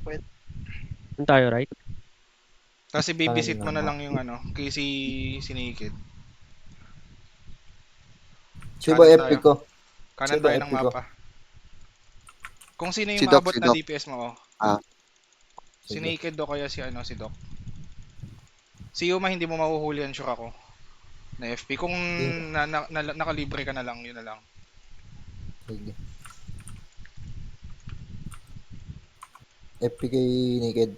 Pwede. Saan tayo, right? Kasi babysit mo Tangin na na. lang yung ano, kay si Naked. Sino ba Kanan FP tayo. ko? Kanan Sino ba tayo ng FP ko? mapa. Kung sino Si yung Doc, maabot si na Doc. DPS mo, oh. Ah. Si Sige. Naked o kaya si Doc. Si Yuma hindi mo mahuhuli yan, sure ako. Na FP. Kung nakalibre ka na lang, yun na lang. Sige. FP kay Naked.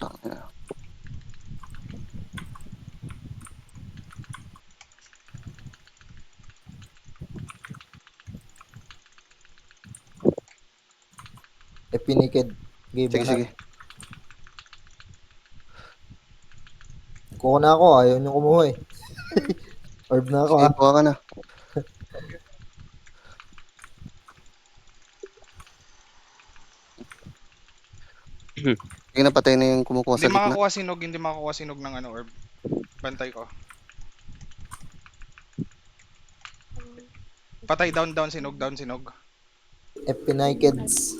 Tangina. FP Naked. Game Sige, banat. sige. Kuha na ako. Ayaw nyo kumuha eh. Orb na ako Sige, ha. kuha ka na. Sige na, patay na yung kumukuha Hindi sa gitna. hindi makakuha sinog ng ano orb. Bantay ko. Patay, down sinog. FP Nakeds.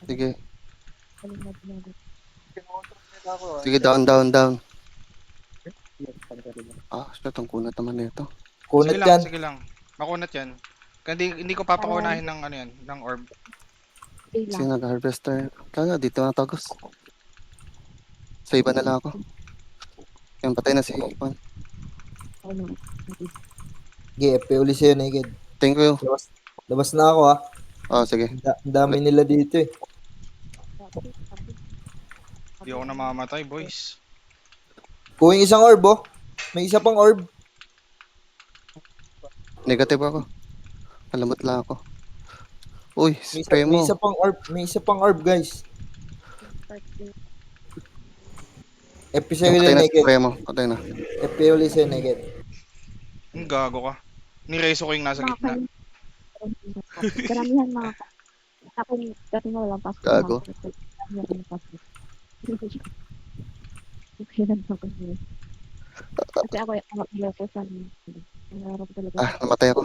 Sige. Kinokontrol nila ako. Sige, down. Ah, shit, ang kunat naman nito. Kunat yan. Sige lang. Makunat yan. Hindi ko papakunahin ng ano yan, ng orb. Sige, nag-harvester. Kaya dito na tagos. Sa iba na lang ako. Yan, patay na si Juan. Sige, FP uli sa'yo Naked. Thank you. Labas na ako ha. Oh, sige. Ang dami nila dito eh. Hindi ako namamatay, boys. Kuha yung isang orb oh. May isa pang orb. Negative ako. Alamot lang ako. Uy, May spray mo. isa pang orb. May isa pang orb guys. FP sa'yo Patay ulit na, Naked. spray mo. Patay na. FP ulit sa'yo Naked. Ang gago ka. Nireso ko yung nasa gitna. Karamihan mga ako kasi mo walang pasok. Gago. Kasi ako yung loko sa nangarap talaga. Ah, namatay ako.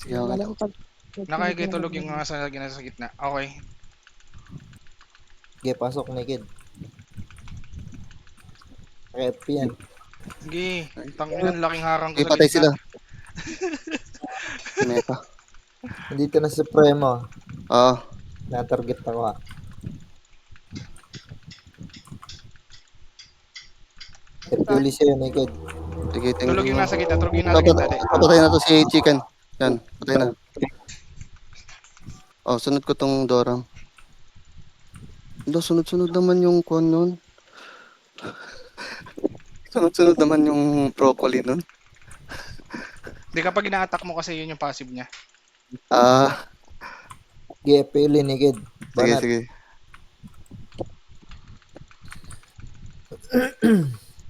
Sige, okay Wala lang. ko pag Nakikitulog yung mga nasa gitna. Okay. Sige, pasok Naked. FP yan. Sige. Tanginan, laking harang ko Sige, sa patay sila. gitna. Mepa. Nandito na Supremo. Oo. Na-target ako ha. FP ulit sa'yo Naked. Sige, thank Tulog you. yung nasa gitna. Tulog yung nasa gitna. De. Patay na to si Chicken. Yan, patay na. Oh, sunod ko tong Doram. Sunod-sunod naman yung kon nun. Sunod-sunod naman yung broccoli nun. Di kapag ina-attack mo kasi yun yung passive niya. Ah, Sige, FP ulit Naked. sige, Banat. sige.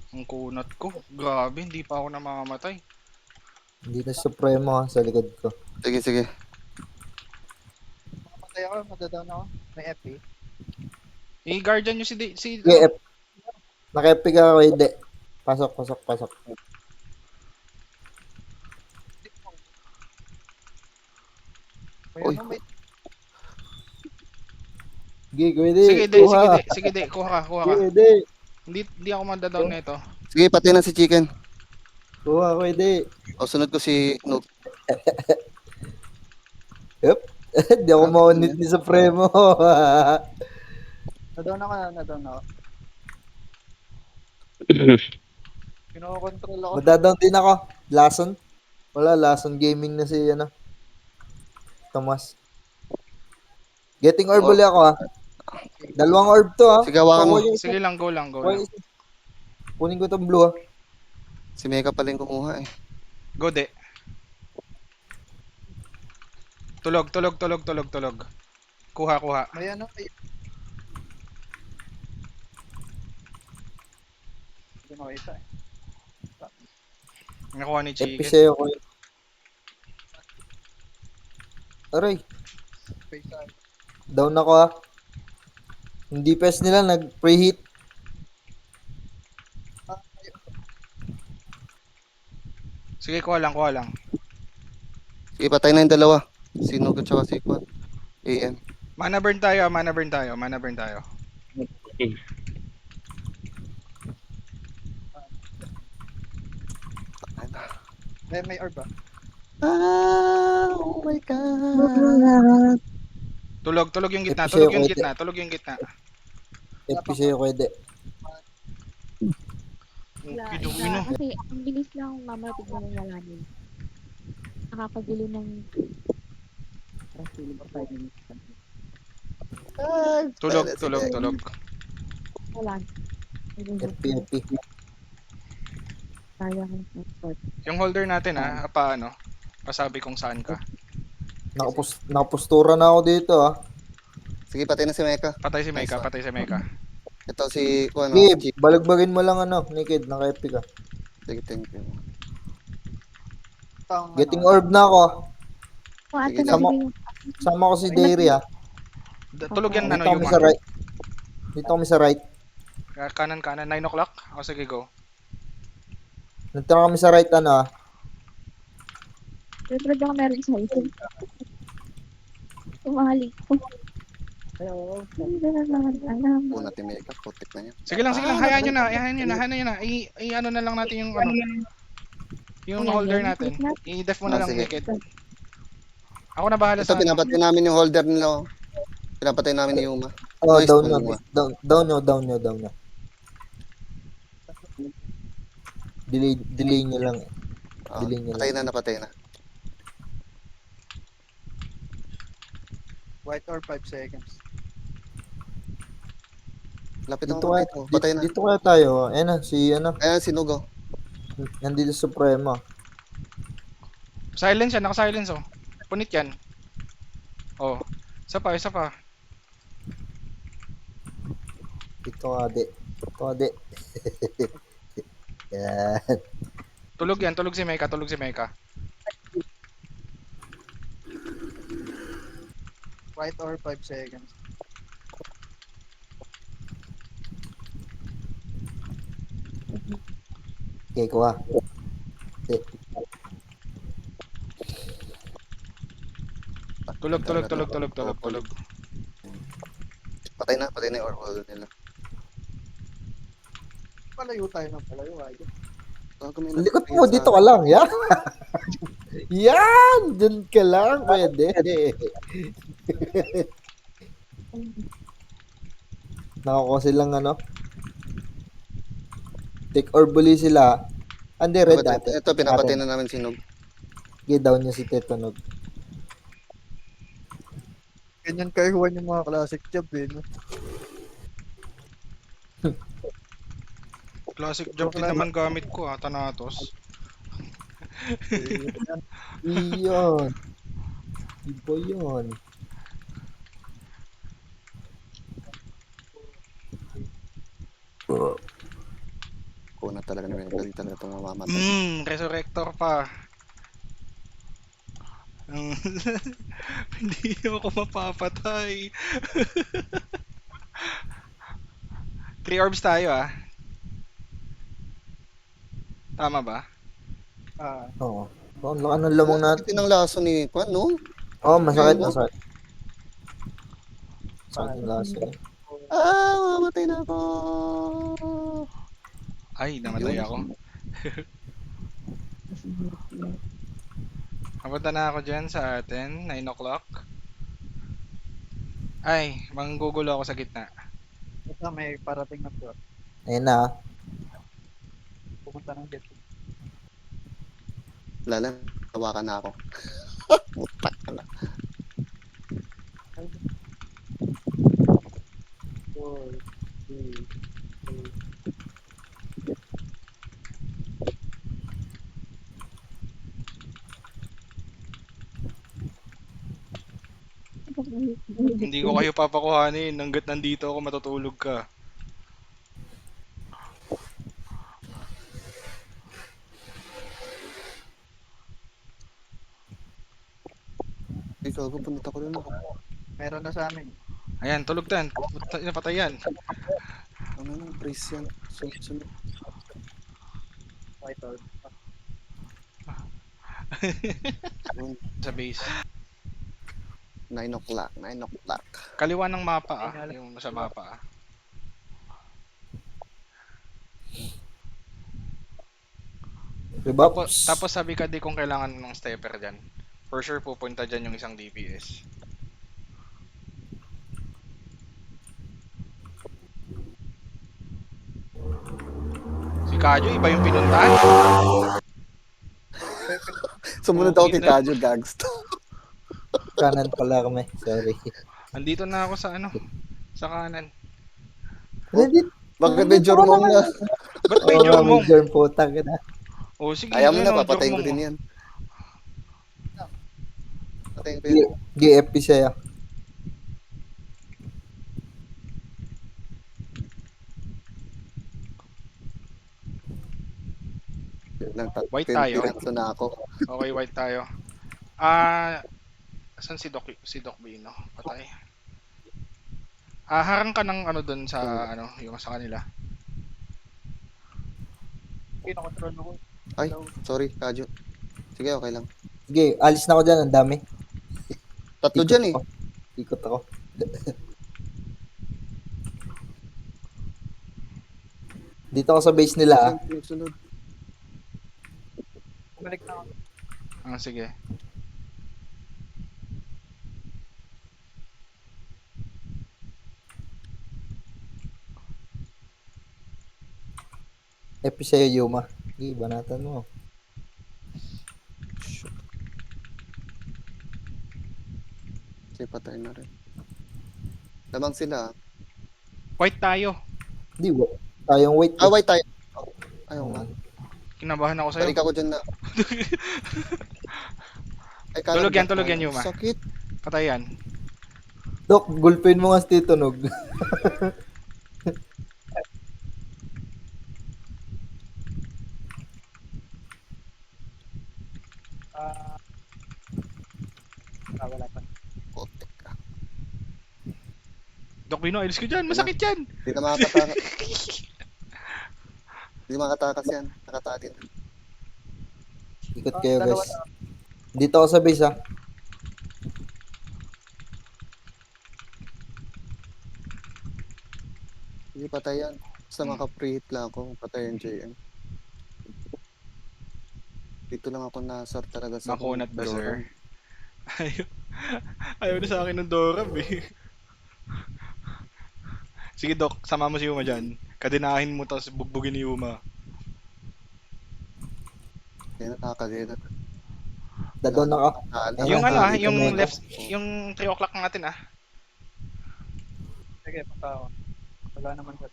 Ang kunat ko. Grabe, hindi pa ako namamatay. Hindi na Supremo ha, sa likod ko. Sige, sige. Mamatay ako, madadown ako. May FP. I-guardian nyo si Sige, naka-FP ka ako hindi. Pasok. May Uy. ano, may Sige, pwede. Sige, de. Kuha ka. Pwede. Hindi ako madadown nito. Sige, patay na si Chicken. Kuha, pwede. O, sunod ko si Noob. Yup. Hindi ako maunit ni Supremo. nadown ako. Kinokontrol ako. Madadown din ako. Lason. Wala, Lason Gaming na si Tomas. Getting orb ulit ako ha. Dalawang orb to ha. Sige, hawakan mo. Kuha yung isa. Sige lang, go lang. Kuha yung isa. Kunin ko tong blue ha. Si Mega pala yung kumuha eh. Go, de. Tulog. Kuha. May ano, may... Hindi makita eh. Nakuha ni FP Chicken. sa'yo ko. Aray, Face side. down ako ha. Yung DPS nila nag-preheat. Sige, kuha lang. Sige, patay na yung dalawa. Sinugod tsaka si Kwan. AM. Mana burn tayo, mana burn tayo, mana burn tayo. Okay. Ayun na. May orb ba? Oh my God. Tulog yung gitna, FP tulog sa'yo, yung Kuya gitna, tulog yung gitna. FP sa'yo, Kuya. Wala, Ginuwino. kasi ang bilis lang mamarating mo wala din. Nakakagilo ng Tulog. wala. FP. Sayang ang support. Yung holder natin paano? Pasabi kung saan ka. Nakapustura na ako dito, ah. Sige, patay na si Mecca. Patay si Nice Mecca, one. patay si Mecca. Ito si Kwan. Sige, Chief. balagbagin mo lang naked, naka-FP ka. Sige, thank you. Getting orb na ako. Kung ata Sige, nabigay yung Sama ko si Dairy, ah. Tulog yan Dito kami sa Yuma. right. Dito kami sa right. Kanan, 9 o'clock. O sige, go. Nandito kami sa right, ah. siyempre baka meron sa ito. Tumahalik ko. Hindi na naman alam. Una natin Mecca. Putik na yan. Sige lang, hayaan nyo na. Ano na lang natin yung yung Ayan, holder yan. natin. I-def mo na lang Sige. naked. Ako na bahala Ito, sa pinapatay namin yung holder nila. Pinapatay namin ni Yuma. Oh, Nice, down Yuma. na. Down na. Delay nyo lang. Delay nyo Patay lang. na, napatay na. White or 5 seconds. Lapit Dito ako kaya, dito. Patay na. dito kaya tayo. Ayan na, si Ayan, sinugo. nandito Supremo. silence yan, naka-silence oh. Punit yan. Oh. Isa pa. Dito ka, de. Yan. Tulog si Mecca. White or 5 seconds. Okay, kuha. Tulog. Patay na yung orb nila. Palayo tayo ng palayo. Bago may Likot mo, dito ka lang. Yan. Yan! Dun ka lang, pwede. Nakako silang take or bully sila. Andi, red dati. Ito, pinapatay na namin sinug. Get down niya si Tetonog. Ganyan kayo huwan yung mga classic job eh. No? Classic jump din naman gamit ko Thanatos. Iyon. Iba yun. Kuna talaga namin. Galing talaga itong mamamatay. Resurrector pa. Hindi ako mapapatay. 3 orbs tayo Tama ba? Oo. Oh, ang laki ng lamang natin. Ito ng laso ni Kwan, no? Oh, masakit. Sakit ang laso niya. Mamatay na ako. Ay, namatay ako. Papunta na ako dyan sa atin, 9 o'clock. Ay, manggugulo ako sa gitna. Ito may parating na to. Ayun na. Pumunta ng get. Lala, tawakan na ako. Putak ka na. Hindi ko kayo papakuhanin hanggat nandito ako matutulog ka. Ikaw, pupunta ko rin ako. Meron na sa amin. Ayan, tulog tan. Napatay yan. Ano nang praise yan? Sunod. White or Sa base. 9 o'clock, 9 o'clock. Kaliwa ng mapa yung sa mapa Tapos, Rebuffs. tapos sabi ka di kung kailangan ng stepper dyan. For sure pupunta dyan yung isang DPS. Si Kajo, iba yung pinuntahan. Sumunod ako Okay kay na. Kajo, gags. Kanan pala kami. Sorry. Andito na ako sa sa kanan. Hindi. Bakit may Jormong na? Ba't may Oo, Jormong? may germ putang ina. Oh, sige. Ayaw mo ayun, na, oh, papatayin ko Jormong, din oh. yan. Patayin ko yan. GFP siya. White tayo. Pinanso na ako. Okay, white tayo. Saan si Doc Bino? Patay. Harang ka ng doon sa yung sa kanila. Kinokontrol ako. Ay, sorry, Kajo. Sige, okay lang. Sige, alis na ako dyan. Ang dami. Tatlo dyan eh. Ikot ako. Dito ako sa base nila. Ah. Sunod. Bumalik na ako. Sige. FP sa'yo, Yuma. Sige, banatan mo. Sige, patayin na rin. Lamang sila. White tayo. Hindi, tayong wait. Ah, white tayo. Ayaw nga. Kinabahan ako sa'yo. Balik ako dyan na. Ay, Tulog yan, Yuma. Sakit. Patay yan. Dok, gulpin mo nga si Titunog. Wala pa. Putik ka. Doc Bino, ilis ko dyan. Masakit yan. Hindi na makakatakas. Hindi makatakas yan. Nakatatin. Ikot kayo, guys. Dito ako sa base, ah. Hindi patay yan. Basta maka-preheat lang ako. Patay yung JM. Dito lang ako nasar talaga sa Makunat ba, Doran. sir? Ayaw na sa akin ng Dorab eh. Sige, Doc. Sama mo si Yuma dyan. Kadinahin mo tapos bugbugin ni Yuma. Yan nakakagina. Dadon ako. Yung Ayun, yung dito na left, yung 3 o'clock natin Sige, punta ako. Wala naman sa...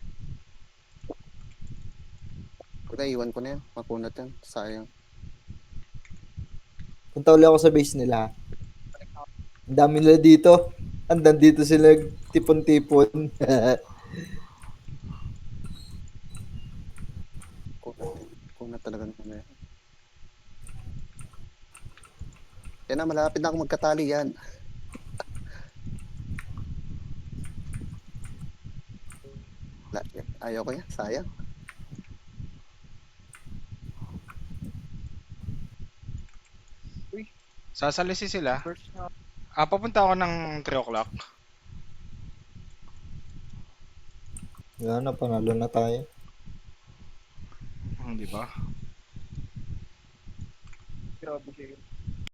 Kung naiwan ko na yan. Makunat yan. Sayang. Punta ulit ako sa base nila. Ang dami nila dito. Andan dito sila tipon-tipon. Kunat talaga naman yan. Yan na, malapit na ako magkatali yan. Ayaw ko yan. Sayang. Sasalisi sila. First na. Papunta ako ng 3 o'clock. Wala na, panalo na tayo. Di ba? Grabe siya.